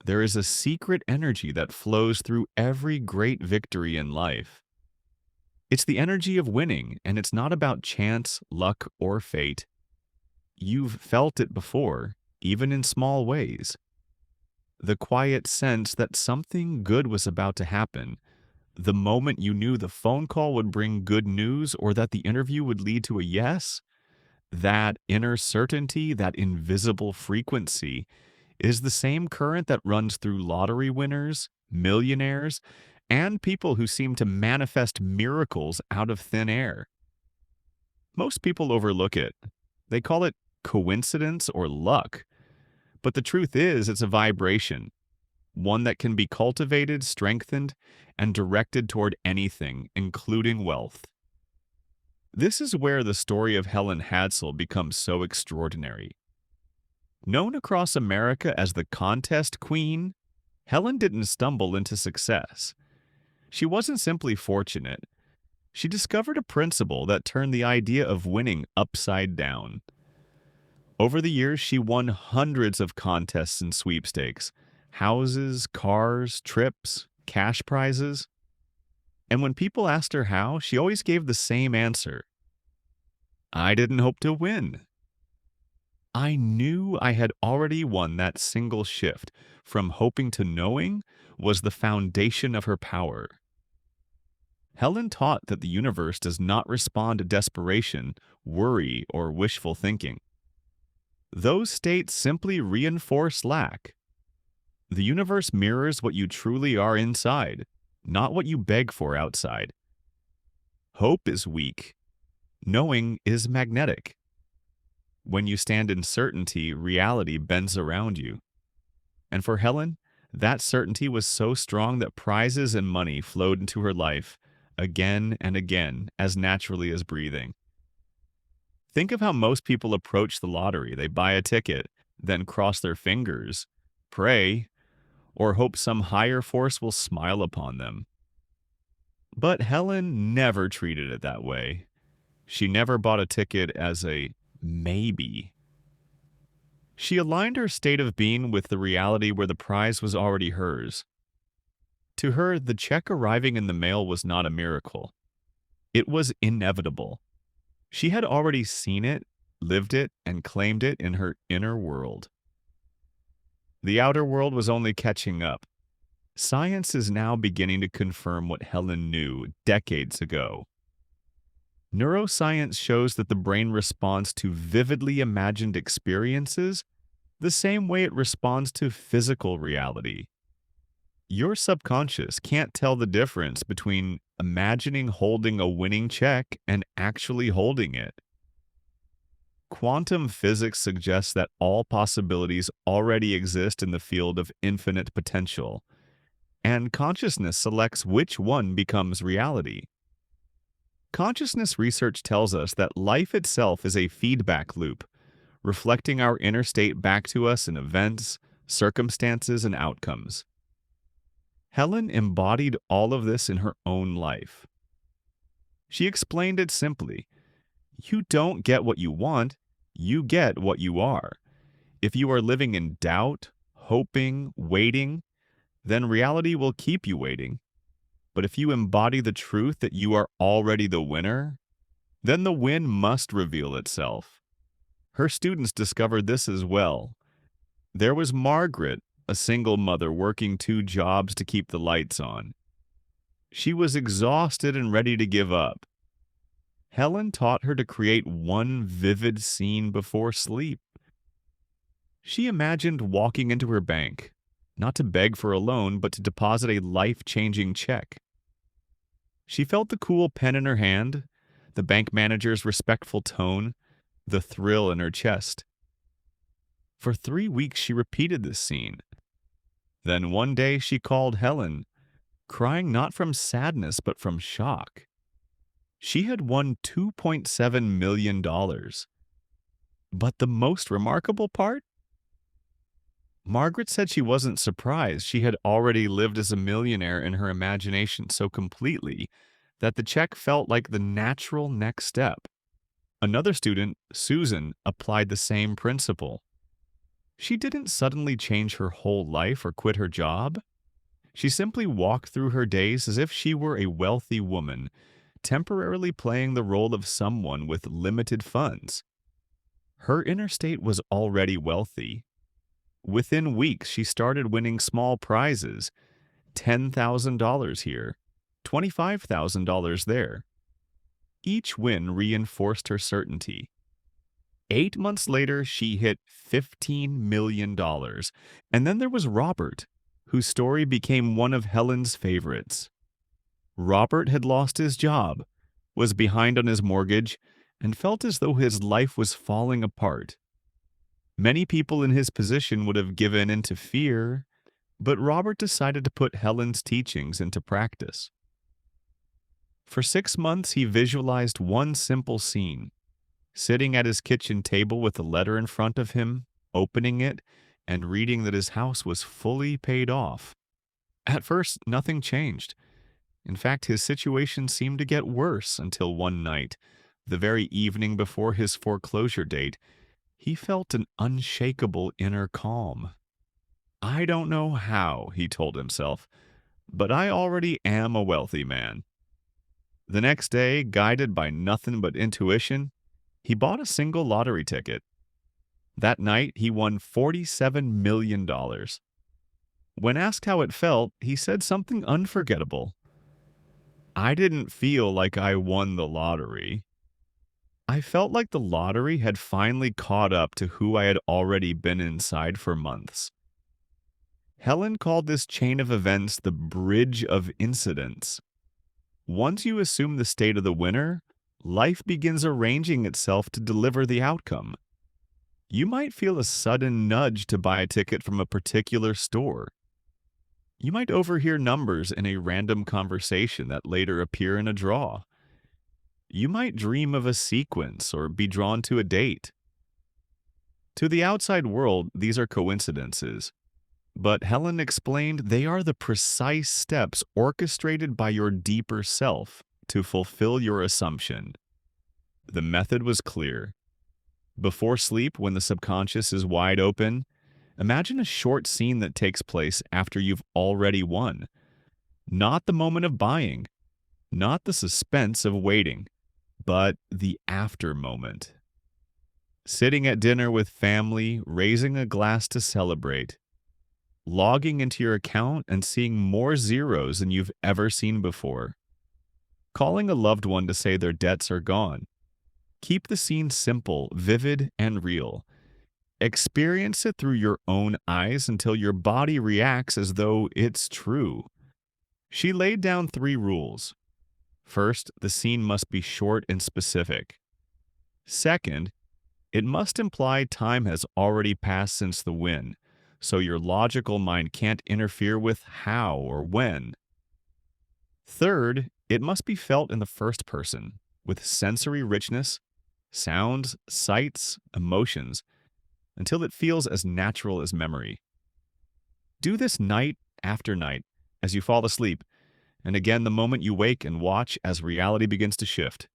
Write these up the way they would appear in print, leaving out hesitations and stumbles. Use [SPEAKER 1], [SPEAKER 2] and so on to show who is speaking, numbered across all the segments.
[SPEAKER 1] There is a secret energy that flows through every great victory in life. It's the energy of winning, and it's not about chance, luck, or fate. You've felt it before, even in small ways. The quiet sense that something good was about to happen, the moment you knew the phone call would bring good news or that the interview would lead to a yes, that inner certainty, that invisible frequency, is the same current that runs through lottery winners, millionaires, and people who seem to manifest miracles out of thin air. Most people overlook it. They call it coincidence or luck. But the truth is, it's a vibration, one that can be cultivated, strengthened, and directed toward anything, including wealth. This is where the story of Helen Hadsell becomes so extraordinary. Known across America as the contest queen, Helen didn't stumble into success. She wasn't simply fortunate. She discovered a principle that turned the idea of winning upside down. Over the years, she won hundreds of contests and sweepstakes, houses, cars, trips, cash prizes. And when people asked her how, she always gave the same answer: I didn't hope to win. I knew I had already won. That single shift from hoping to knowing was the foundation of her power. Helen taught that the universe does not respond to desperation, worry, or wishful thinking. Those states simply reinforce lack. The universe mirrors what you truly are inside, not what you beg for outside. Hope is weak. Knowing is magnetic. When you stand in certainty, reality bends around you. And for Helen, that certainty was so strong that prizes and money flowed into her life again and again, as naturally as breathing. Think of how most people approach the lottery. They buy a ticket, then cross their fingers, pray, or hope some higher force will smile upon them. But Helen never treated it that way. She never bought a ticket as a maybe. She aligned her state of being with the reality where the prize was already hers. To her, the check arriving in the mail was not a miracle. It was inevitable. She had already seen it, lived it, and claimed it in her inner world. The outer world was only catching up. Science is now beginning to confirm what Helen knew decades ago. Neuroscience shows that the brain responds to vividly imagined experiences the same way it responds to physical reality. Your subconscious can't tell the difference between imagining holding a winning check and actually holding it. Quantum physics suggests that all possibilities already exist in the field of infinite potential, and consciousness selects which one becomes reality. Consciousness research tells us that life itself is a feedback loop, reflecting our inner state back to us in events, circumstances, and outcomes. Helen embodied all of this in her own life. She explained it simply: you don't get what you want, you get what you are. If you are living in doubt, hoping, waiting, then reality will keep you waiting. But if you embody the truth that you are already the winner, then the win must reveal itself. Her students discovered this as well. There was Margaret, a single mother working 2 jobs to keep the lights on. She was exhausted and ready to give up. Helen taught her to create one vivid scene before sleep. She imagined walking into her bank, not to beg for a loan, but to deposit a life-changing check. She felt the cool pen in her hand, the bank manager's respectful tone, the thrill in her chest. For 3 weeks she repeated this scene. Then one day she called Helen, crying not from sadness but from shock. She had won $2.7 million. But the most remarkable part? Margaret said she wasn't surprised. She had already lived as a millionaire in her imagination so completely that the check felt like the natural next step. Another student, Susan, applied the same principle. She didn't suddenly change her whole life or quit her job. She simply walked through her days as if she were a wealthy woman, temporarily playing the role of someone with limited funds. Her inner state was already wealthy. Within weeks, she started winning small prizes, $10,000 here, $25,000 there. Each win reinforced her certainty. 8 months later, she hit $15 million. And then there was Robert, whose story became one of Helen's favorites. Robert had lost his job, was behind on his mortgage, and felt as though his life was falling apart. Many people in his position would have given in to fear, but Robert decided to put Helen's teachings into practice. For 6 months, he visualized one simple scene: sitting at his kitchen table with a letter in front of him, opening it, and reading that his house was fully paid off. At first, nothing changed. In fact, his situation seemed to get worse until one night, the very evening before his foreclosure date, he felt an unshakable inner calm. "I don't know how," he told himself, "but I already am a wealthy man." The next day, guided by nothing but intuition, he bought a single lottery ticket. That night, he won $47 million. When asked how it felt, he said something unforgettable. "I didn't feel like I won the lottery. I felt like the lottery had finally caught up to who I had already been inside for months." Helen called this chain of events the bridge of incidents. Once you assume the state of the winner, life begins arranging itself to deliver the outcome. You might feel a sudden nudge to buy a ticket from a particular store. You might overhear numbers in a random conversation that later appear in a draw. You might dream of a sequence or be drawn to a date. To the outside world, these are coincidences. But Helen explained they are the precise steps orchestrated by your deeper self to fulfill your assumption. The method was clear. Before sleep, when the subconscious is wide open, imagine a short scene that takes place after you've already won. Not the moment of buying, not the suspense of waiting, but the after moment. Sitting at dinner with family, raising a glass to celebrate, logging into your account and seeing more zeros than you've ever seen before, calling a loved one to say their debts are gone. Keep the scene simple, vivid, and real. Experience it through your own eyes until your body reacts as though it's true. She laid down 3 rules. First, the scene must be short and specific. Second, it must imply time has already passed since the win, so your logical mind can't interfere with how or when. Third, it must be felt in the first person, with sensory richness, sounds, sights, emotions, until it feels as natural as memory. Do this night after night as you fall asleep, and again the moment you wake and watch as reality begins to shift.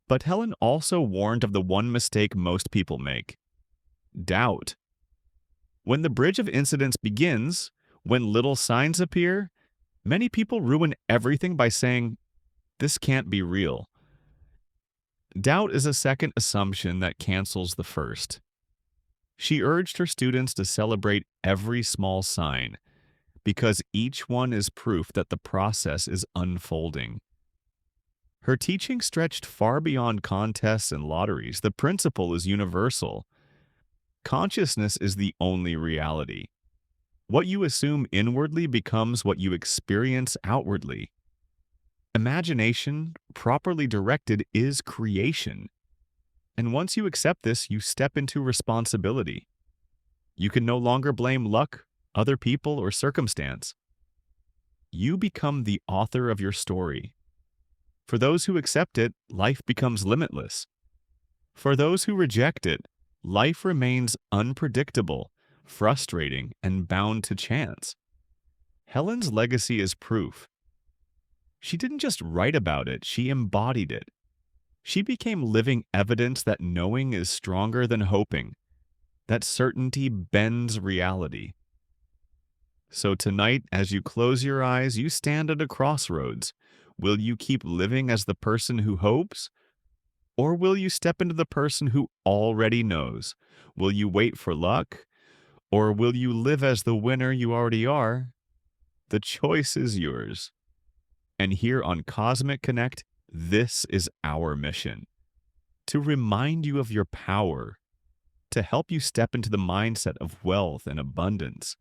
[SPEAKER 1] But Helen also warned of the one mistake most people make: doubt. When the bridge of incidents begins, when little signs appear, many people ruin everything by saying, "This can't be real." Doubt is a second assumption that cancels the first. She urged her students to celebrate every small sign, because each one is proof that the process is unfolding. Her teaching stretched far beyond contests and lotteries. The principle is universal. Consciousness is the only reality. What you assume inwardly becomes what you experience outwardly. Imagination, properly directed, is creation. And once you accept this, you step into responsibility. You can no longer blame luck, other people, or circumstance. You become the author of your story. For those who accept it, life becomes limitless. For those who reject it, life remains unpredictable, frustrating, and bound to chance. Helen's legacy is proof. She didn't just write about it, she embodied it. She became living evidence that knowing is stronger than hoping, that certainty bends reality. So tonight, as you close your eyes, you stand at a crossroads. Will you keep living as the person who hopes? Or will you step into the person who already knows? Will you wait for luck? Or will you live as the winner you already are? The choice is yours. And here on Cosmic Connect, this is our mission: to remind you of your power, to help you step into the mindset of wealth and abundance,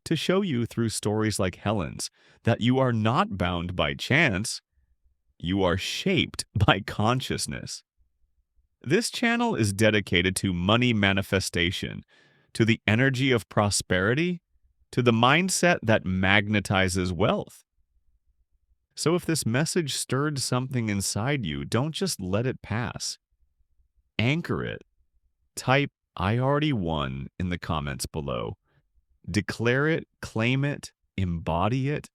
[SPEAKER 1] to show you through stories like Helen's that you are not bound by chance, you are shaped by consciousness. This channel is dedicated to money manifestation, to the energy of prosperity, to the mindset that magnetizes wealth. So if this message stirred something inside you, don't just let it pass. Anchor it. Type "I already won" in the comments below. Declare it, claim it, embody it.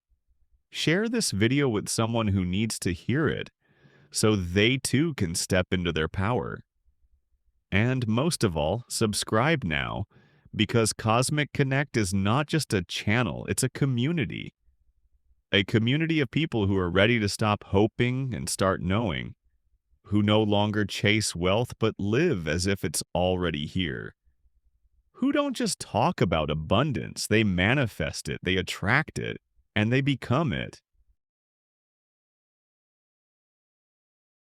[SPEAKER 1] Share this video with someone who needs to hear it so they too can step into their power. And most of all, subscribe now, because Cosmic Connect is not just a channel, it's a community. A community of people who are ready to stop hoping and start knowing, who no longer chase wealth but live as if it's already here, who don't just talk about abundance, they manifest it, they attract it, and they become it.